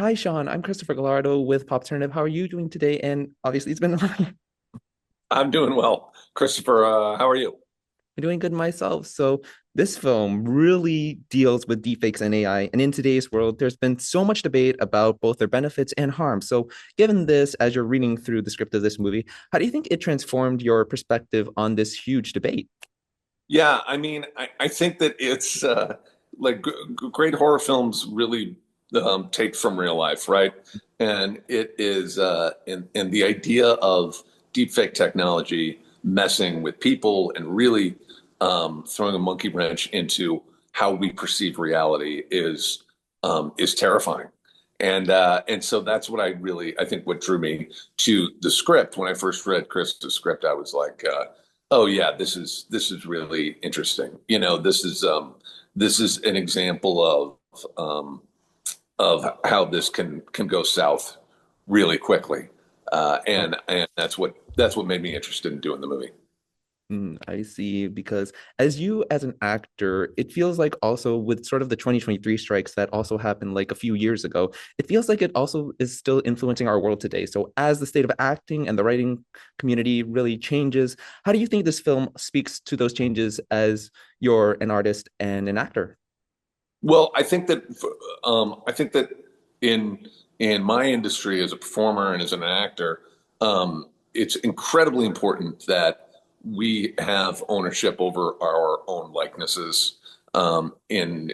Hi, Sean. I'm Christopher Gallardo with Pop Alternative. How are you doing today? And obviously, it's been I'm I'm doing well. Christopher, how are you? doing good myself. So, this film really deals with deepfakes and AI. And in today's world, there's been so much debate about both their benefits and harm. So, given this, as you're reading through the script of this movie, how do you think it transformed your perspective on this huge debate? Yeah, I mean, I think that it's like great horror films really take from real life, right? And it is, and the idea of deepfake technology messing with people and really throwing a monkey wrench into how we perceive reality is terrifying. And so that's what I think what drew me to the script. When I first read Chris's script, I was like, oh yeah, this is really interesting. This is an example of how this can go south really quickly. And that's what made me interested in doing the movie. I see. Because as you, as an actor, it feels like also with sort of the 2023 strikes that also happened like a few years ago, it feels like it also is still influencing our world today. So, as the state of acting and the writing community really changes, how do you think this film speaks to those changes as you're an artist and an actor? Well, I think that in in my industry as a performer and as an actor, it's incredibly important that we have ownership over our own likenesses in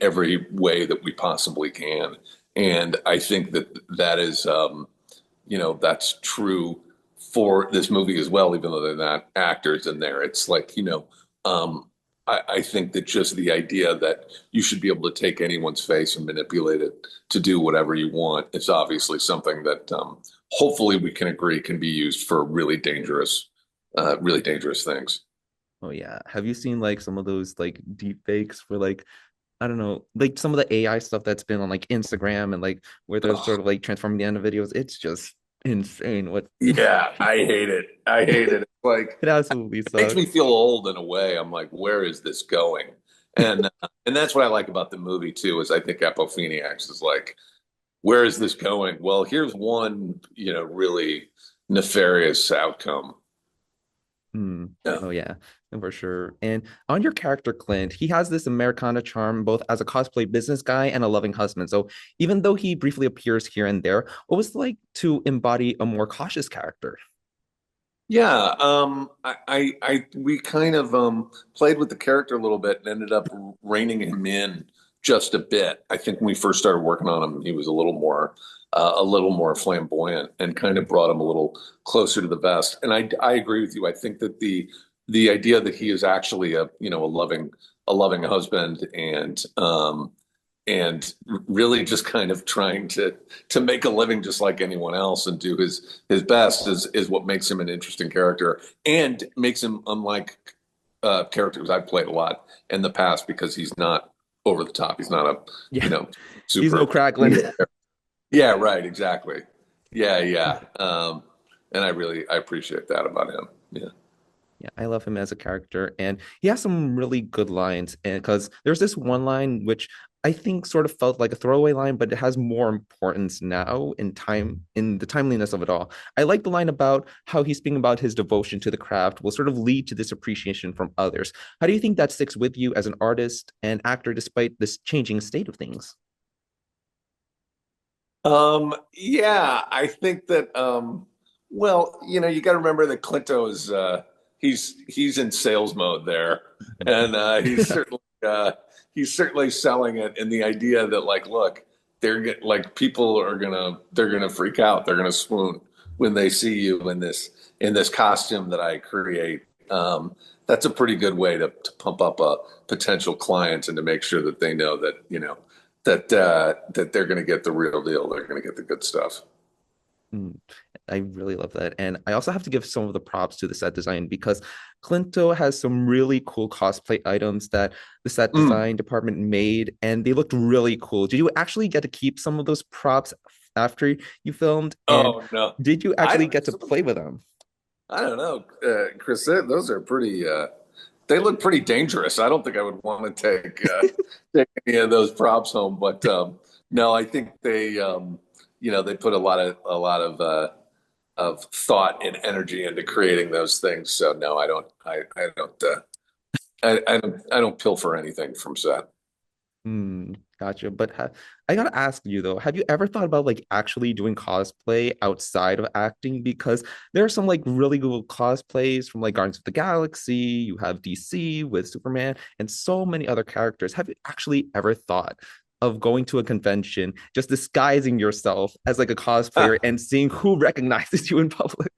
every way that we possibly can. And I think that that is, that's true for this movie as well, even though they're not actors in there. It's like, I think that just the idea that you should be able to take anyone's face and manipulate it to do whatever you want is obviously something that hopefully we can agree can be used for really dangerous things. Oh yeah. Have you seen like some of those like deep fakes for like I don't know, like some of the AI stuff that's been on like Instagram and like where they're Ugh. sort of like transforming the end of videos? It's just insane what Yeah, I hate it. I hate it. It's like it absolutely it makes me sucks. feel old in a way. I'm like, where is this going? And that's what I like about the movie too, is I think Appofeniacs is like, where is this going? Well, here's one, really nefarious outcome. Hmm. Yeah. Oh yeah, for sure. And on your character, Clint, he has this Americana charm both as a cosplay business guy and a loving husband. So even though he briefly appears here and there, what was it like to embody a more cautious character? Yeah, we kind of played with the character a little bit and ended up reining him in just a bit. I think when we first started working on him, he was a little more flamboyant, and kind of brought him a little closer to the vest. And I agree with you. I think that the idea that he is actually a loving husband and really just kind of trying to make a living just like anyone else and do his best is what makes him an interesting character and makes him unlike characters I've played a lot in the past because he's not over the top. He's not a Yeah, you know he's no super. Cracklin. Yeah, right, exactly. Yeah, yeah. And I appreciate that about him. Yeah. Yeah, I love him as a character, and he has some really good lines. And because there's this one line which I think sort of felt like a throwaway line, but it has more importance now in time, in the timeliness of it all. I like the line about how he's speaking about his devotion to the craft will sort of lead to this appreciation from others. How do you think that sticks with you as an artist and actor despite this changing state of things? Yeah, I think that well, you got to remember that Clinto is he's in sales mode there, and he's certainly selling it, and the idea that like, look, like people they're gonna freak out, they're gonna swoon when they see you in this costume that I create. That's a pretty good way to pump up a potential client and to make sure that they know that that they're going to get the real deal. They're going to get the good stuff. Mm, I really love that. And I also have to give some of the props to the set design because Clinto has some really cool cosplay items that the set Mm. design department made, and they looked really cool. Did you actually get to keep some of those props after you filmed? And Oh no, did you I actually get to play with them? I don't know, Chris. Those are pretty. They look pretty dangerous. I don't think I would want to take any of those props home. But No, I think they put a lot of thought and energy into creating those things. So no, I don't pilfer anything from set. Gotcha. But I gotta ask you though, have you ever thought about like actually doing cosplay outside of acting? Because there are some like really good cosplays from like Guardians of the Galaxy. You have DC with Superman and so many other characters. Have you actually ever thought of going to a convention, just disguising yourself as like a cosplayer and seeing who recognizes you in public?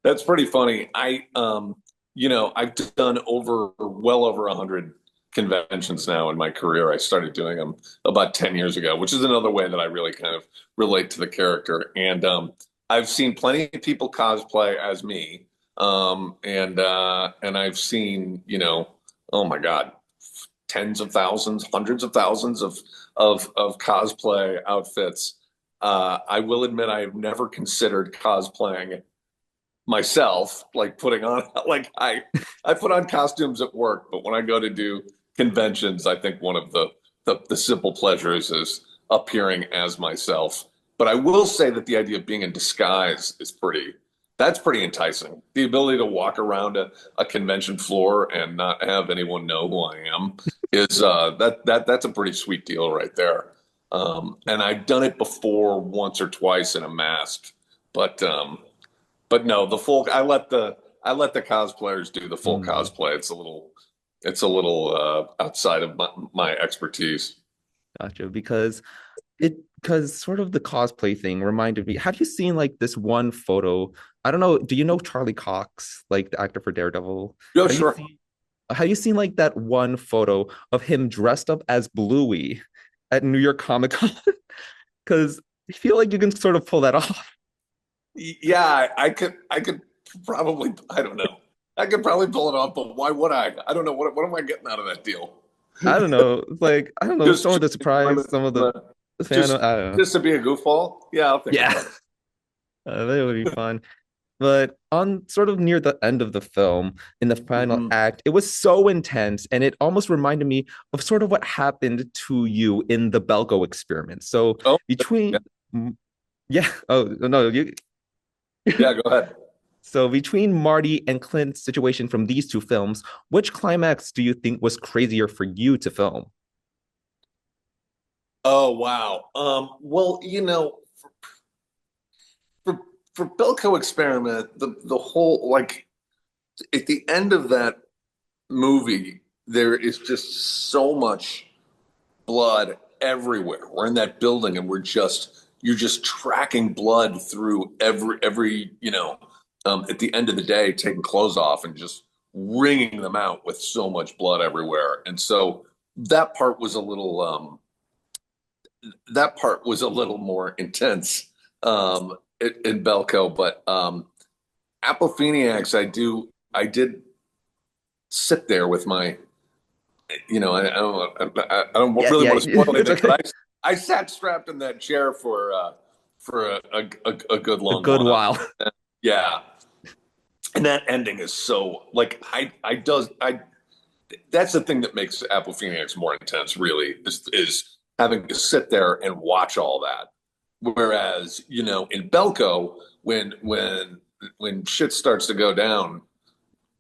That's pretty funny. I've done well over 100 conventions now in my career. I started doing them about 10 years ago, which is another way that I really kind of relate to the character. And I've seen plenty of people cosplay as me. And I've seen, oh my God, tens of thousands, hundreds of thousands of cosplay outfits. I will admit I have never considered cosplaying myself, like putting on like I put on costumes at work, but when I go to do conventions, I think one of the simple pleasures is appearing as myself. But I will say that the idea of being in disguise is that's pretty enticing. The ability to walk around a convention floor and not have anyone know who I am is that's a pretty sweet deal right there. And I've done it before once or twice in a mask, but no, I let the cosplayers do the full Hmm. cosplay. It's a little outside of my expertise. Gotcha. Because sort of the cosplay thing reminded me. Have you seen like this one photo? I don't know. Do you know Charlie Cox, like the actor for Daredevil? Oh, Have you sure. seen have you seen like that one photo of him dressed up as Bluey at New York Comic Con? Because I feel like you can sort of pull that off. Yeah, I could probably, I don't know. I could probably pull it off, but why would I? I don't know what am I getting out of that deal? I don't know. Like I don't know. Just Some of the surprise, some of the fan. just I don't know. just to be a goofball? Yeah, I'll think Yeah, about it. that would be fun. But on sort of near the end of the film, in the final Mhm. act, it was so intense and it almost reminded me of sort of what happened to you in the Belko experiment. So Oh, yeah, between yeah, oh no, you yeah, go ahead. so between Marty and Clint's situation from these two films, which climax do you think was crazier for you to film? Oh, wow. Well, for for Belko experiment, the whole like at the end of that movie, there is just so much blood everywhere. We're in that building and you're just tracking blood through every at the end of the day, taking clothes off and just wringing them out with so much blood everywhere. And so that part was a little more intense in Belko, but Appofeniacs, I did sit there with my, I don't Yeah, really yeah, want to spoil it's anything, okay. but I sat strapped in that chair for a good A long good while. while. Yeah, and that ending is so like I does I that's the thing that makes Appofeniacs more intense. Really, is having to sit there and watch all that. Whereas in Belko, when shit starts to go down,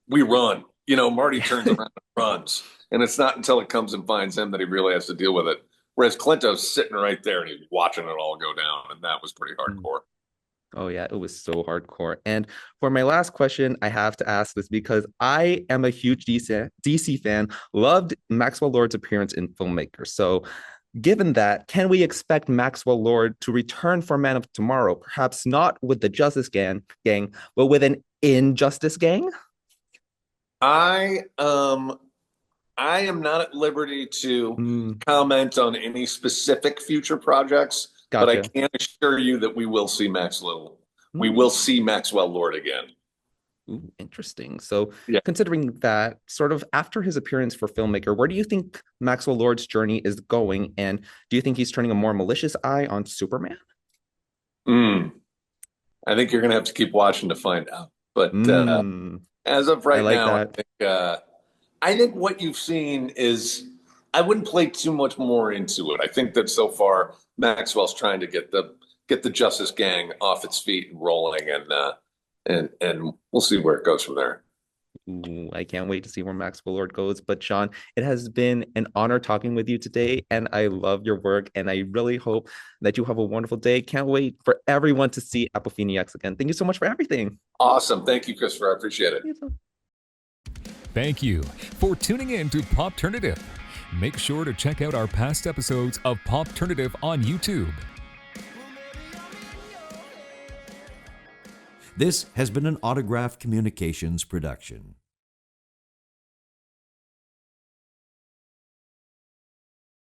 we run. Marty turns around and runs. And it's not until it comes and finds him that he really has to deal with it. Whereas Clinto's sitting right there and he's watching it all go down. And that was pretty hardcore. Oh yeah, it was so hardcore. And for my last question, I have to ask this because I am a huge DC fan, loved Maxwell Lord's appearance in Filmmaker. So, given that, can we expect Maxwell Lord to return for Man of Tomorrow? Perhaps not with the Justice gang, but with an Injustice gang? I um I am not at liberty to Mm, comment on any specific future projects, but I gotcha. can assure you that we will see Maxwell. We will Mm. see Maxwell Lord again. Ooh, interesting. So, Yeah. considering that, sort of after his appearance for Filmmaker, where do you think Maxwell Lord's journey is going? And do you think he's turning a more malicious eye on Superman? Mm. I think you're going to have to keep watching to find out. But Mm, as of I right like now, that. I think what you've seen is, I wouldn't play too much more into it. I think that so far Maxwell's trying to get the Justice Gang off its feet and rolling, and we'll see where it goes from there. Ooh, I can't wait to see where Maxwell Lord goes. But Sean, it has been an honor talking with you today, and I love your work, and I really hope that you have a wonderful day. Can't wait for everyone to see Appofeniacs again. Thank you so much for everything. Awesome. Thank you, Christopher. I appreciate it. Thank you for tuning in to Popternative. Make sure to check out our past episodes of Popternative on YouTube. This has been an Autograph Communications production.